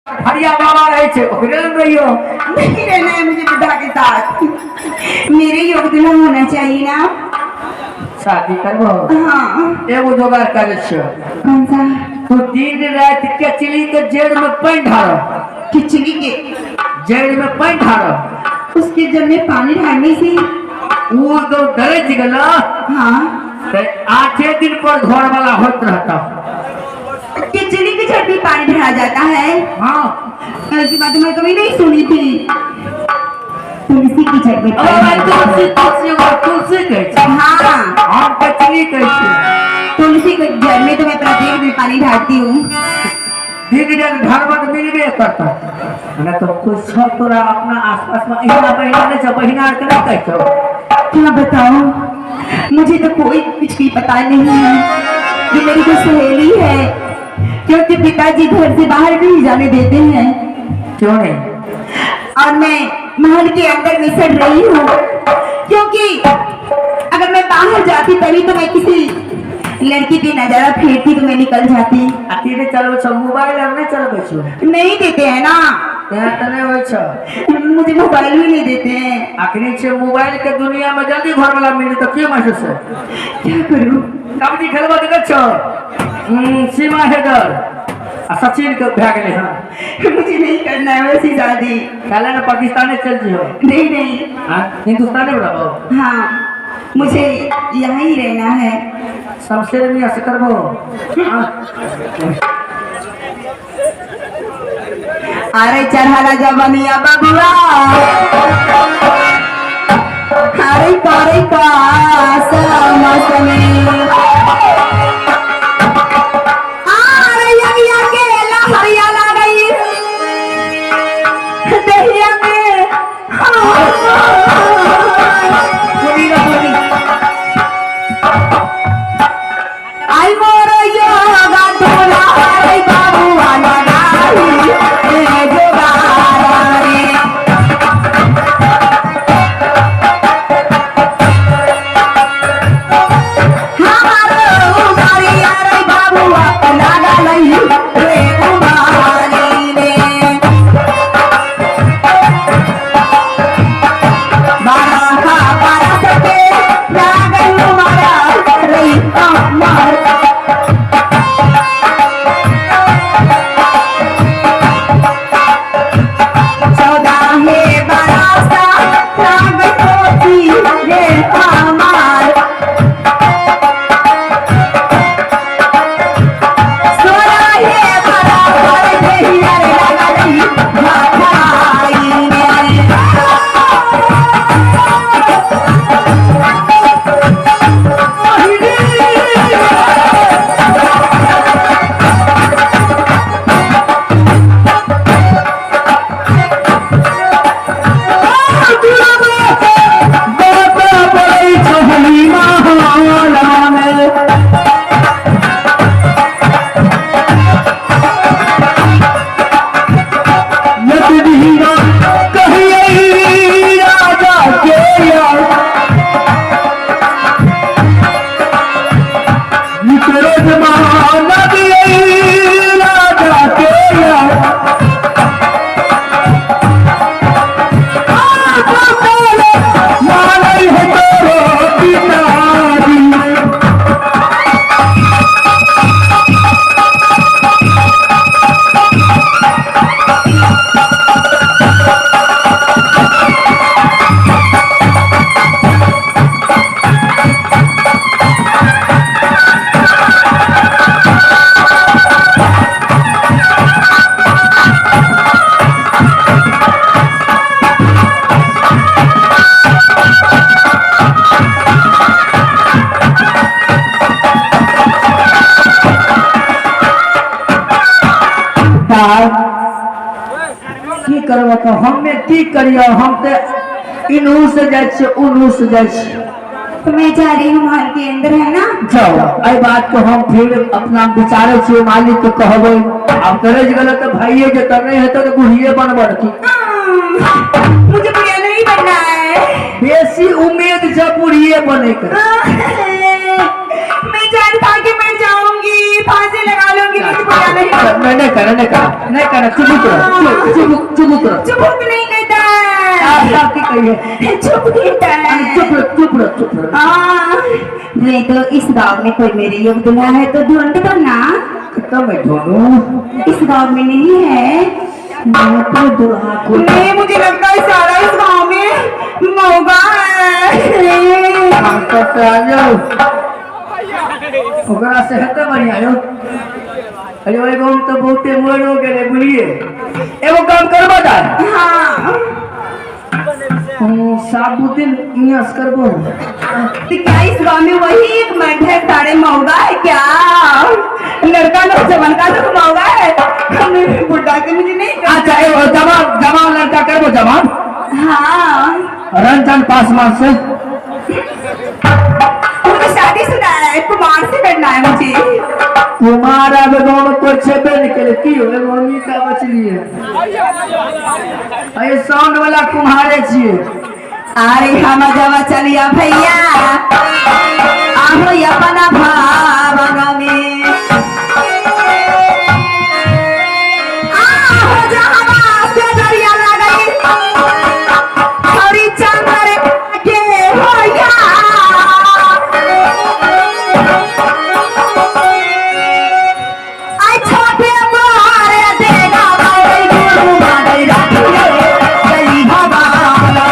हरिया बाबा रहे थे ओकरे में रहियो। नहीं रहना है मुझे बुढ़ा के साथ। मेरे योग्य होना चाहिए ना। शादी करबो? हाँ। एगो जोगाड़ कर छो। कौन सा? तू दिन रात केचली के जड़ में पानी ढारो। खिचड़ी के जड़ में पानी ढारो। उसके जड़ में पानी ढालने से वो तो डरे गला। हाँ। तो 8 दिन पर घर वाला होत रहता। खिचड़ी की जड़ में पानी ढाला जाता है? हाँ। ऐसी बात मैं कभी नहीं सुनी थी। तुलसी की जड़ में तुलसी कैसे? हाँ। हम कचली कैसे? तुलसी की जड़ में तो मैं प्रत्येक दिन पानी ढालती हूँ। धीरे घर में मिलबे करता ना तो कुछ तोरा अपना आसपास में इतना बहिना नहीं छ बहिना के नहीं कहतो। क्या बताओ, मुझे तो कोई कुछ भी पता नहीं है। ये मेरी जो सहेली है, क्योंकि पिताजी घर से बाहर नहीं जाने देते हैं। क्यों नहीं? और मैं महल के अंदर विसर रही हूँ, क्योंकि अगर मैं बाहर जाती तभी तो मैं किसी लड़की की नजर फेरती तो मैं निकल जाती। अकेले चलो छ मोबाइल और नहीं चलबे छ? नहीं देते हैं ना। यहाँ तो नहीं हो छ। मुझे मोबाइल भी नहीं देते हैं। आखिरी छे मोबाइल के दुनिया में जल्दी घर वाला मिले तो क्यों महसूस है? क्या करूँ? कबड्डी खेलबा देखे छ? सीमा हैदर सचिन के भाग गए। हाँ मुझे नहीं करना है वैसी शादी। पहले ना पाकिस्तान चल जी हो। नहीं नहीं। हिंदुस्तान में रहो। हाँ, मुझे यहाँ ही रहना है। शमशेर मियां से करबो। अरे चढ़ाला जवनिया बबुआ, अरे करे पास मौसमी, अरे यगिया के लहरिया लागई दहिया में। आई मोर योगा ढोला रे बाबुआ लगाई ए जोगारा रे। हमारो उमारिया रे बाबुआ लगा लई रे उमारी रे। बारहा बरस के लागल उमारा रे अमर। की करबो तो हमें की करियो? हम तो इनहू से जाय छी उनहू से जाय छी। तो मैं जा रही हूँ महल के अंदर, है ना? जाओ। आई बात को हम फिर अपना विचारे छे मालिक को कहबो। अब करे गलत तो भाईए के तर नहीं है तो बुढ़िए बनबर की। मुझे बुढ़िया नहीं बनना है। बेसी उम्मीद जब बुढ़िए बने के। मैं जान खा के मर जाऊंगी, फांसी लगा लूंगी, मुझे बुढ़िया नहीं नहीं करा चुप करो चुप नहीं कहता आप की कहिए चुप कहता है चुप रहो हाँ नहीं तो इस गांव में कोई मेरे योग दुल्हा है तो ढूंढ दो ना तो मैं ढूंढूं इस गांव में नहीं है मैं तो दुल्हा को नहीं मुझे लगता है सारा इस गांव में मौगा है हम तो आ जाओ ओकरा से हटे बढ़िया यो अरे भाई हम तो बहुते मोड़ हो गए बोलिए एगो काम करबा दा हाँ साबुद्दीन मियास करबो तो क्या इस गांव में वही एक मर्द है सारे मौगा है क्या लड़का लोग जवान का लोग मौगा है हमें बुढ़ा के मुझे नहीं अच्छा एगो जवान लड़का करबो जवान हाँ रंजन पासवान से मुझे शादीशुदा है कुमार से करना है मुझे तुम्हारा गाँव में कोई छेबे निकले की हो मम्मी का बचली है ये साउंड वाला कुम्हारे छिए अरे हम जवा चलिया भैया आहो अपना भावना में आहो जहवा से दरिया लगई हरी चांदर के होया आई छोटे मारे देगा भाई गुरु मारे रखिए गली भवाना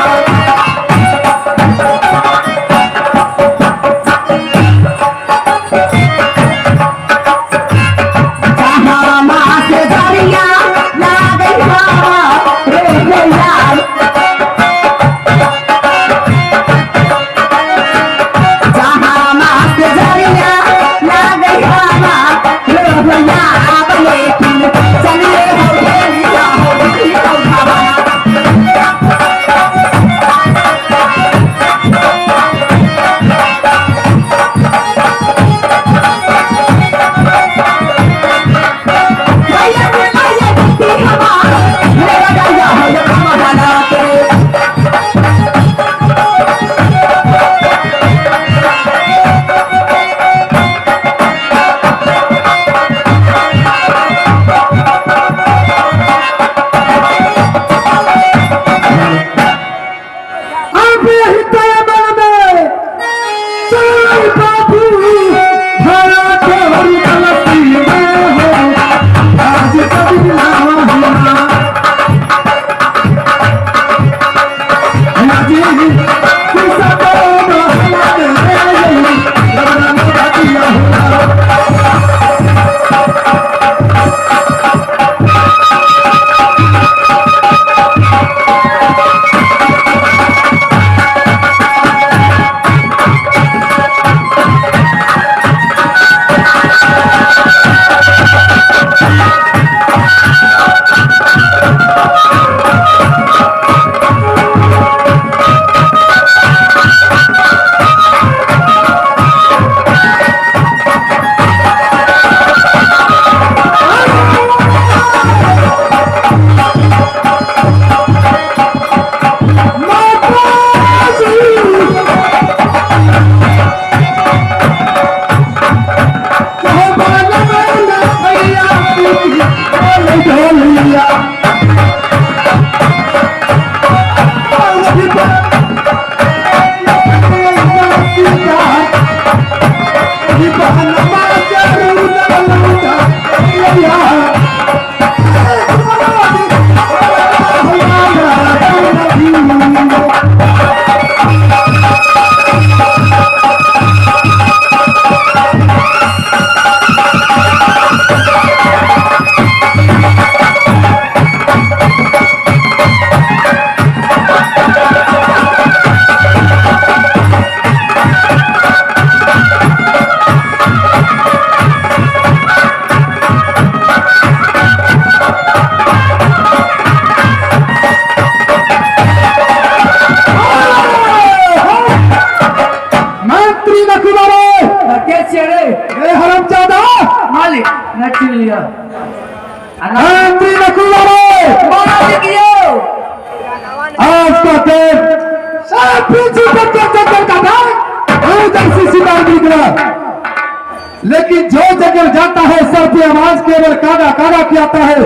जो जगह जाता है सर पे आवाज केवल कागा कागा की आता है।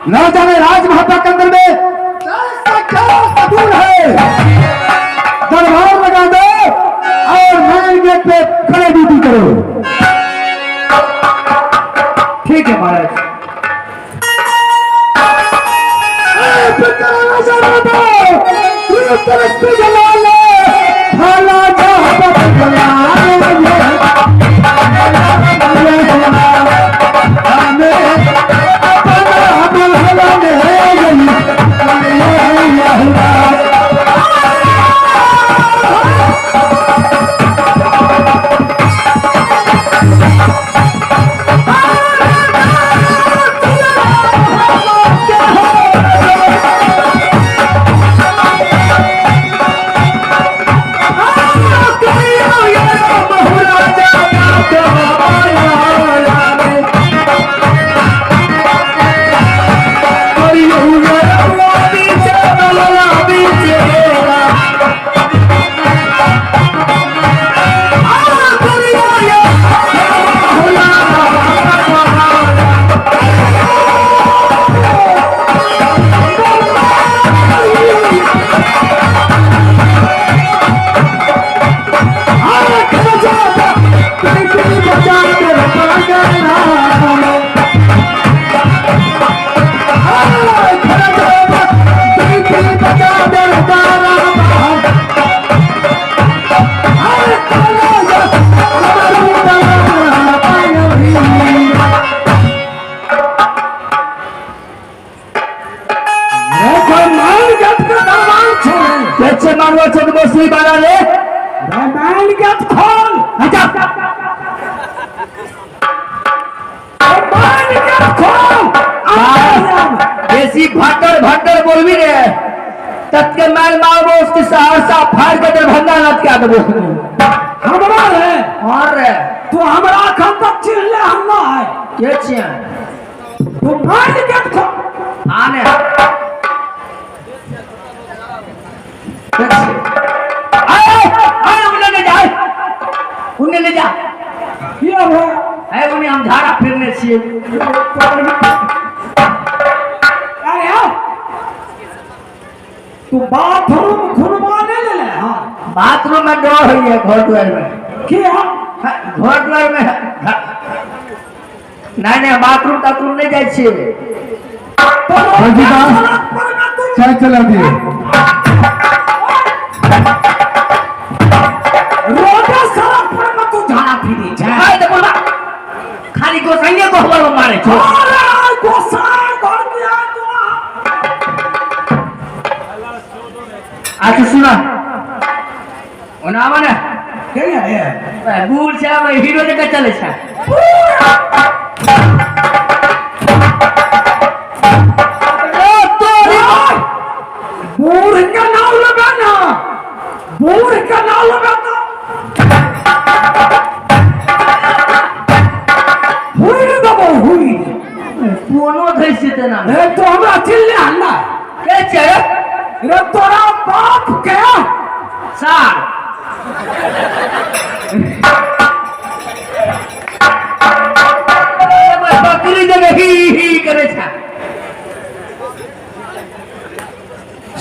न जाने राजमहल के अंदर में कैसा क्या कबूल है। दरबार लगा दो और मेन गेट पे खड़े ड्यूटी करो। ठीक है महाराज। ऐसी भट्टर भट्टर बोल भी रहे तब के मैल मारो उसकी सहरसा फाड़ के दरभंगा लग क्या दबो हमारा है और रे तो हमारा खन तक चिल्ले हमला है के छिया तो मार के खो आने उन्हें ले जाए उन्हें ले जा ये हो है उन्हें हम झाड़ा फिरने छिए अरे आओ तू बाथरूम खुलवाने ले ले हाँ बाथरूम में डर हुई है घर द्वार में क्या घर द्वार में नहीं नहीं बाथरूम ताथरूम नहीं जाए छिए चाय चला दिए रोजा सड़क पर मत तू झाड़ा फिरी हाय तो बोला खाली गोसाइए को हवा में मारे छो अरे गोसाई घर में आ अच्छा सुना ओनावा ने क्या है बूढ़ छा मैं हीरो जगह चले छा बूढ़ का नाम लगाना बूढ़ का नाम लगाना हुई दबो हुई कोनो धैसे ते ना रे तो हमरा चिल्ले हल्ला के चरे रे तोरा बाप के सार बकरी जगह ही करे छा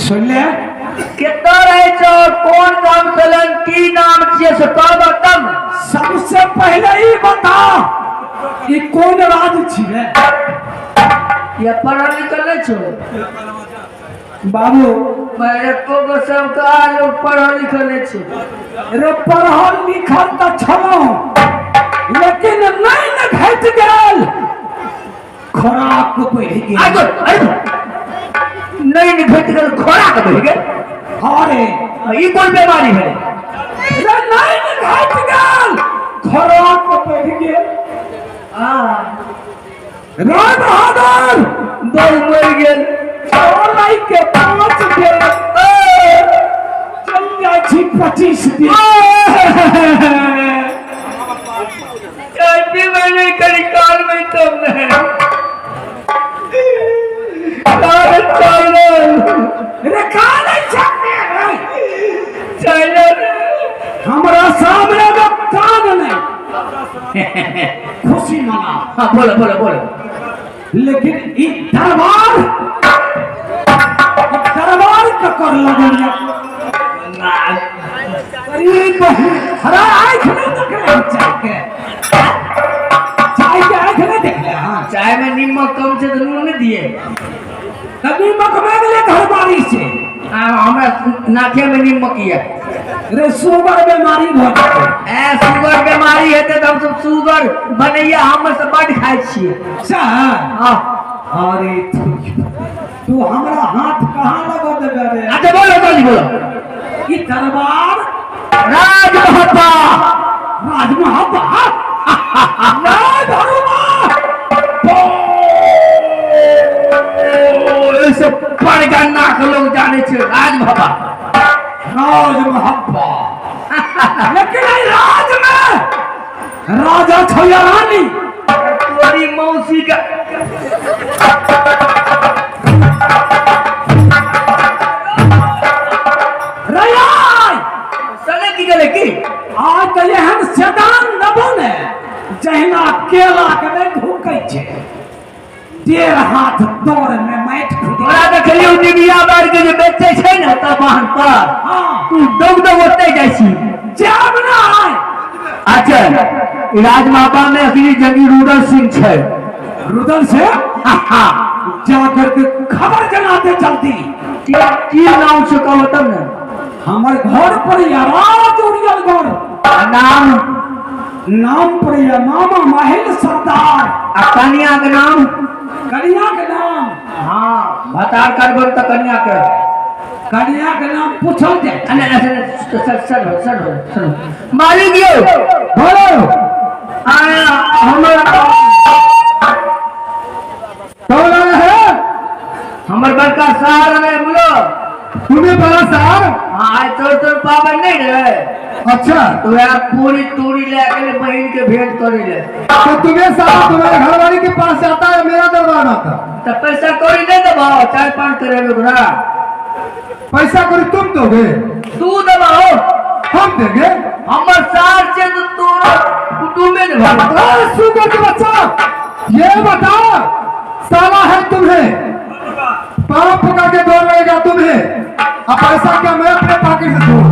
सुन ले कितना रहे छो कौन काम चलन की नाम छिए से कब तब सबसे पहले ही बता कि कौन राज छिए ये पढ़ल लिखल नहीं छो बाबू मेरे को सब का लोग पढ़ल लिखल नहीं छे रे पढ़ल लिखल तो छलो लेकिन नहीं न घट गेल खराब को बढ़ गेल आगो नहीं घट गल खोरा के बढ़ गए अरे ई कौन बीमारी है रे नहीं न घट गेल खराब को बढ़ गेल राय बहादुर दो मर गेल और लाई के 5 गेल चल जा छी 25 दिन कैसे मैंने करी काल में तब नहीं रे काले छाने चलो हमरा सामने में कान नहीं खुशी मना। हाँ बोलो बोलो बोलो। लेकिन ई दरबार का कर लगन गरीब हरा आँख नहीं देख रहे चाय के आँख नहीं देख रहे। हाँ चाय में नीमक कम से तो नून नहीं दिए। नीमक मांग ले घरबारी से। हमारा नाके में नीमक है। रे शुगर बीमारी हो जाए। शुगर बीमारी है तो हम सब शुगर बनैया हम सब बड़ खाए छिए। अच्छा हाँ अरे तू हमारा हाथ कहाँ लगा देबे रे। अच्छा बोलो जल्दी बोलो। ई दरबार राज महता राज महाबा राज ऐसे पड़गा नाक लोग जाने छे राज महता राज महाबा। लेकिन ई राज में राजा छोया रानी तोरी मौसी का सले की गले की आज तो एहन शैतान न बने जहिना केला के नहीं ढूकै छे। 1.5 हाथ दौड़ में माइट खुद ओरा देखलियो निबिया बार के जे बेचे छै न त बाहन पर। हाँ तू दौड़ दौड़ ओते जाय छी। जाब ना आय। अच्छा राजमाता में असली जंगी रुदल सिंह छै। रुदल से हाँ जा करके खबर जनाते जल्दी। की नाम से कहो तब न। हमारे घर पर राज उड़ियल घर नाम नाम पर या मामा माहिल सरदार। कन्या के नाम कन्या के नाम हाँ भतार करबो त कन्या के नाम पूछल जाए। सर मालिक यो बोलो हमर बड़का सार में बोलो तुम्हें बड़ा सार। हाँ आज तोर पावन नहीं रे। अच्छा तो यार पूरी तूरी लेके बहन के भेंट करे ले। तो तुम्हें सारा तुम्हारे घरवाली के पास जाता है मेरा दरबार आता। तो पैसा कौड़ी नहीं दबाओ 4-5 करे गुना। पैसा कौड़ी तुम दोगे तू दबाओ हम देंगे। हमर सार से तो तोरा कुटुंबे ने भाग। सुगर के बच्चा ये बताओ साला है तुम्हें पाँव पकड़ के दौड़ रहेगा तुम्हें। अब पैसा क्या मैं अपने पॉकेट से दूँ।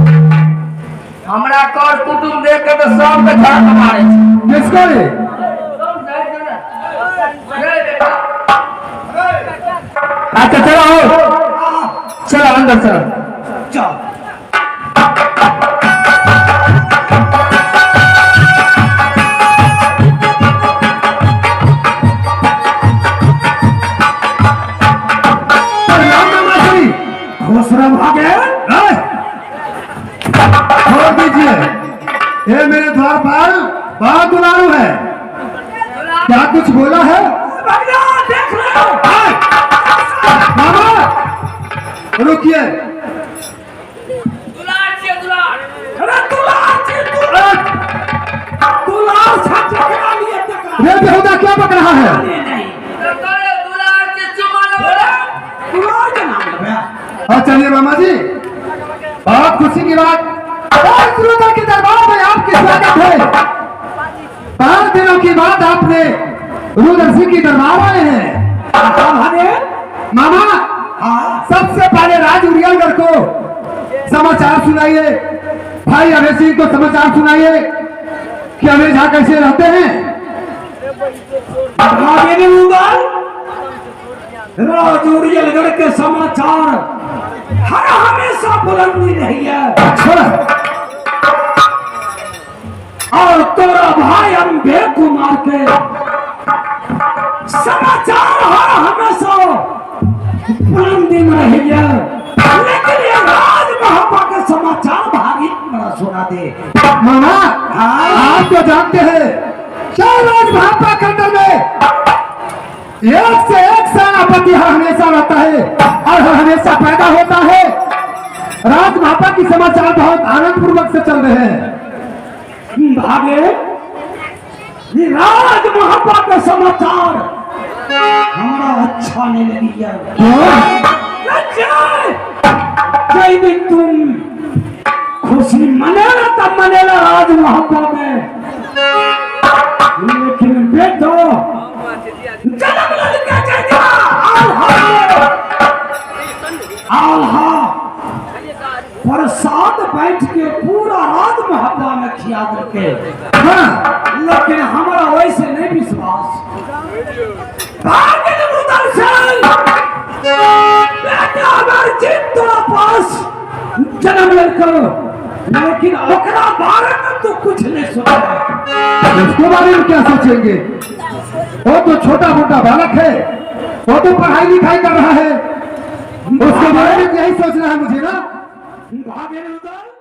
हमरा कर कुटुंब देख के तो सब के झाड़ मारे छी। किसको रे अच्छा चलो चलो अंदर चलो चल। घोसरा भागे छोड़ दीजिए। ये मेरे द्वार पर बड़ा दुलारू है। क्या कुछ बोला है देख लो। मामा रुकिए। ये बेहुदा क्या बक रहा है। हाँ चलिए मामा जी बहुत खुशी की बात गुरुदेव के दरबार में आपकी स्वागत है। 5 दिनों की बात आपने रुद्र सिंह की दरबार आए हैं। मामा सबसे पहले राज उड़ियलगढ़ को समाचार सुनाइए। भाई अभय सिंह को समाचार सुनाइए कि अभय झा कैसे रहते हैं। राज उड़ियलगढ़ के समाचार हर हमेशा बुलंदी रही है। अच्छा और तोरा भाई अम्बे कुमार के समाचार हर हमेशा बुलंदी में रही है। लेकिन ये राज महापा के समाचार भारी बड़ा सुना दे। मामा आप तो जानते हैं क्या राज महापा के अंदर में एक से एक सेनापति हर हमेशा रहता है और हर हमेशा पैदा होता है। राज महापा की समाचार बहुत आनंद पूर्वक से चल रहे हैं। भागे राज महापा का समाचार हमारा अच्छा नहीं लगी यार। कई दिन तुम खुशी मनेला तब मनेला राज महापा में आल्हा प्रसाद बैठ के पूरा रात महब्बा में खिया करके, हाँ, लेकिन हमारा वैसे नहीं विश्वास। बेटा अगर जीत तोरा पास जन्म ले करो, लेकिन ओकरा बारे में तो कुछ नहीं सोचा। उसके बारे में क्या सोचेंगे? वो तो छोटा मोटा बालक है, वो तो पढ़ाई लिखाई कर रहा है, उसके बारे में यही सोचना है मुझे ना। भागे उधर।